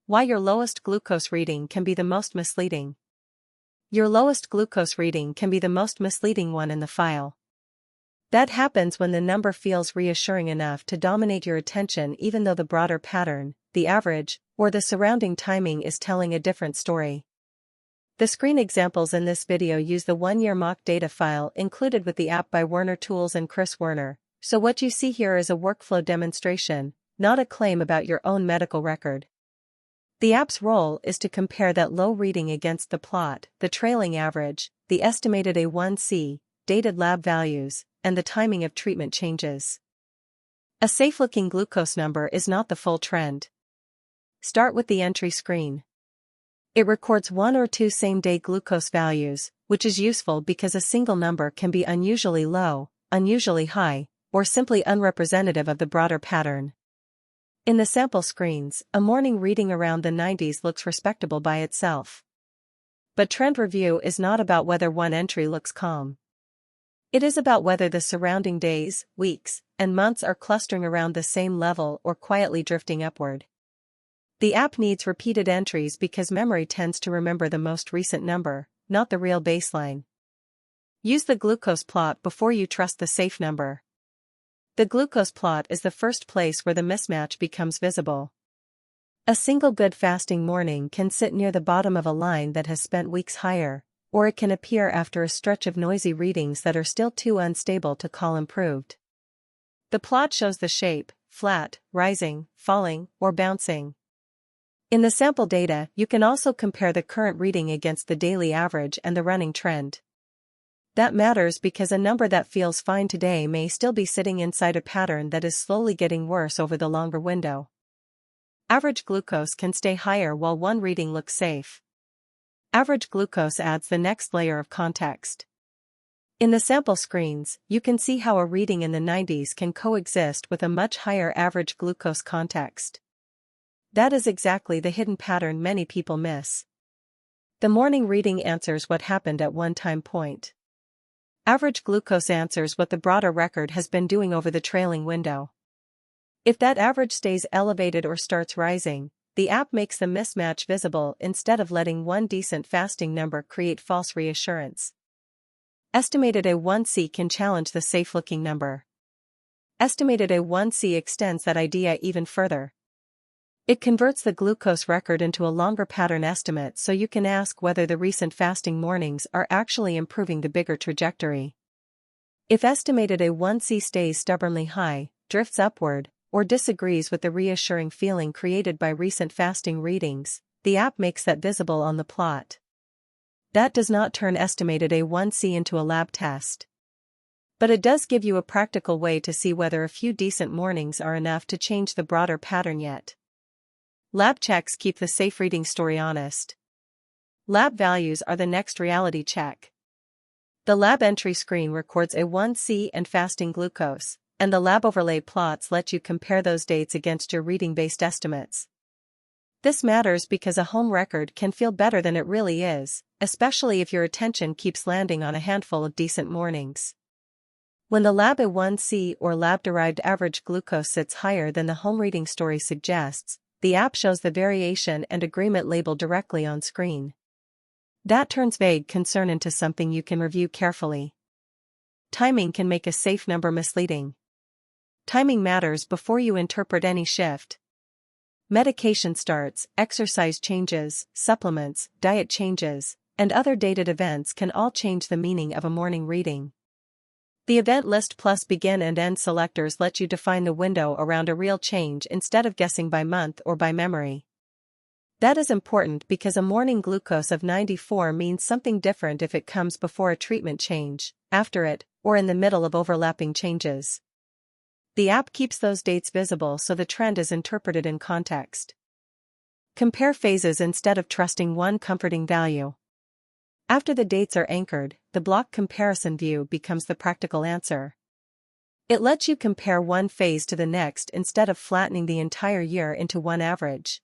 Why your lowest glucose reading can be the most misleading. Your lowest glucose reading can be the most misleading one in the file. That happens when the number feels reassuring enough to dominate your attention even though the broader pattern, the average, or the surrounding timing is telling a different story. The screen examples in this video use the 1-year mock data file included with the app by Werner Tools and Chris Werner, so what you see here is a workflow demonstration, not a claim about your own medical record. The app's role is to compare that low reading against the plot, the trailing average, the estimated A1C, dated lab values, and the timing of treatment changes. A safe-looking glucose number is not the full trend. Start with the entry screen. It records 1 or 2 same-day glucose values, which is useful because a single number can be unusually low, unusually high, or simply unrepresentative of the broader pattern. In the sample screens, a morning reading around the 90s looks respectable by itself. But trend review is not about whether one entry looks calm. It is about whether the surrounding days, weeks, and months are clustering around the same level or quietly drifting upward. The app needs repeated entries because memory tends to remember the most recent number, not the real baseline. Use the glucose plot before you trust the safe number. The glucose plot is the first place where the mismatch becomes visible. A single good fasting morning can sit near the bottom of a line that has spent weeks higher, or it can appear after a stretch of noisy readings that are still too unstable to call improved. The plot shows the shape, flat, rising, falling, or bouncing. In the sample data, you can also compare the current reading against the daily average and the running trend. That matters because a number that feels fine today may still be sitting inside a pattern that is slowly getting worse over the longer window. Average glucose can stay higher while one reading looks safe. Average glucose adds the next layer of context. In the sample screens, you can see how a reading in the 90s can coexist with a much higher average glucose context. That is exactly the hidden pattern many people miss. The morning reading answers what happened at one time point. Average glucose answers what the broader record has been doing over the trailing window. If that average stays elevated or starts rising, the app makes the mismatch visible instead of letting one decent fasting number create false reassurance. Estimated A1C can challenge the safe-looking number. Estimated A1C extends that idea even further. It converts the glucose record into a longer pattern estimate so you can ask whether the recent fasting mornings are actually improving the bigger trajectory. If estimated A1C stays stubbornly high, drifts upward, or disagrees with the reassuring feeling created by recent fasting readings, the app makes that visible on the plot. That does not turn estimated A1C into a lab test. But it does give you a practical way to see whether a few decent mornings are enough to change the broader pattern yet. Lab checks keep the safe reading story honest. Lab values are the next reality check. The lab entry screen records A1C and fasting glucose, and the lab overlay plots let you compare those dates against your reading-based estimates. This matters because a home record can feel better than it really is, especially if your attention keeps landing on a handful of decent mornings. When the lab A1C or lab-derived average glucose sits higher than the home reading story suggests, the app shows the variation and agreement label directly on screen. That turns vague concern into something you can review carefully. Timing can make a safe number misleading. Timing matters before you interpret any shift. Medication starts, exercise changes, supplements, diet changes, and other dated events can all change the meaning of a morning reading. The event list plus begin and end selectors let you define the window around a real change instead of guessing by month or by memory. That is important because a morning glucose of 94 means something different if it comes before a treatment change, after it, or in the middle of overlapping changes. The app keeps those dates visible so the trend is interpreted in context. Compare phases instead of trusting one comforting value. After the dates are anchored, the block comparison view becomes the practical answer. It lets you compare one phase to the next instead of flattening the entire year into one average.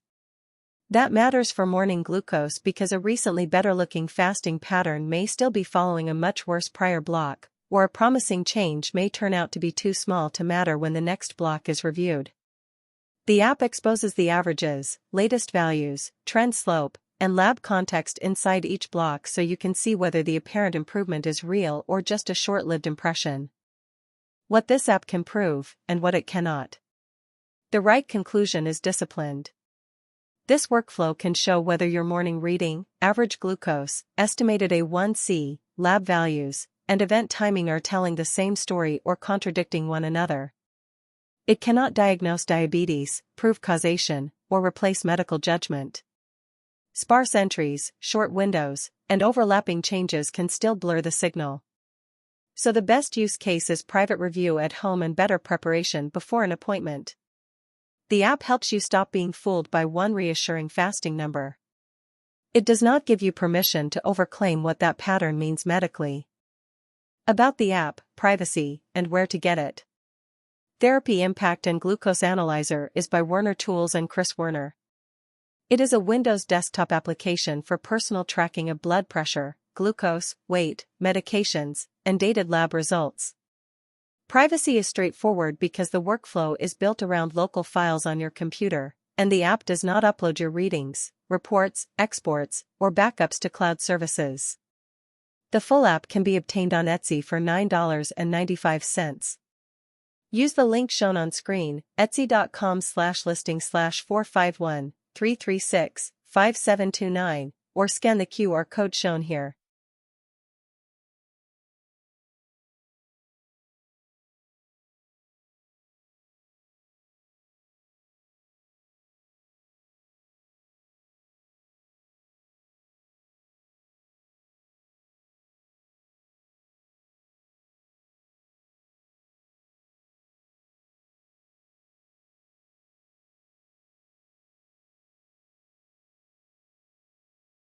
That matters for morning glucose because a recently better-looking fasting pattern may still be following a much worse prior block, or a promising change may turn out to be too small to matter when the next block is reviewed. The app exposes the averages, latest values, trend slope, and lab context inside each block so you can see whether the apparent improvement is real or just a short-lived impression. What this app can prove, and what it cannot. The right conclusion is disciplined. This workflow can show whether your morning reading, average glucose, estimated A1C, lab values, and event timing are telling the same story or contradicting one another. It cannot diagnose diabetes, prove causation, or replace medical judgment. Sparse entries, short windows, and overlapping changes can still blur the signal. So the best use case is private review at home and better preparation before an appointment. The app helps you stop being fooled by one reassuring fasting number. It does not give you permission to overclaim what that pattern means medically. About the app, privacy, and where to get it. Therapy Impact and Glucose Analyzer is by Werner Tools and Chris Werner. It is a Windows desktop application for personal tracking of blood pressure, glucose, weight, medications, and dated lab results. Privacy is straightforward because the workflow is built around local files on your computer, and the app does not upload your readings, reports, exports, or backups to cloud services. The full app can be obtained on Etsy for $9.95. Use the link shown on screen, etsy.com/listing/451-336-5729, or scan the QR code shown here.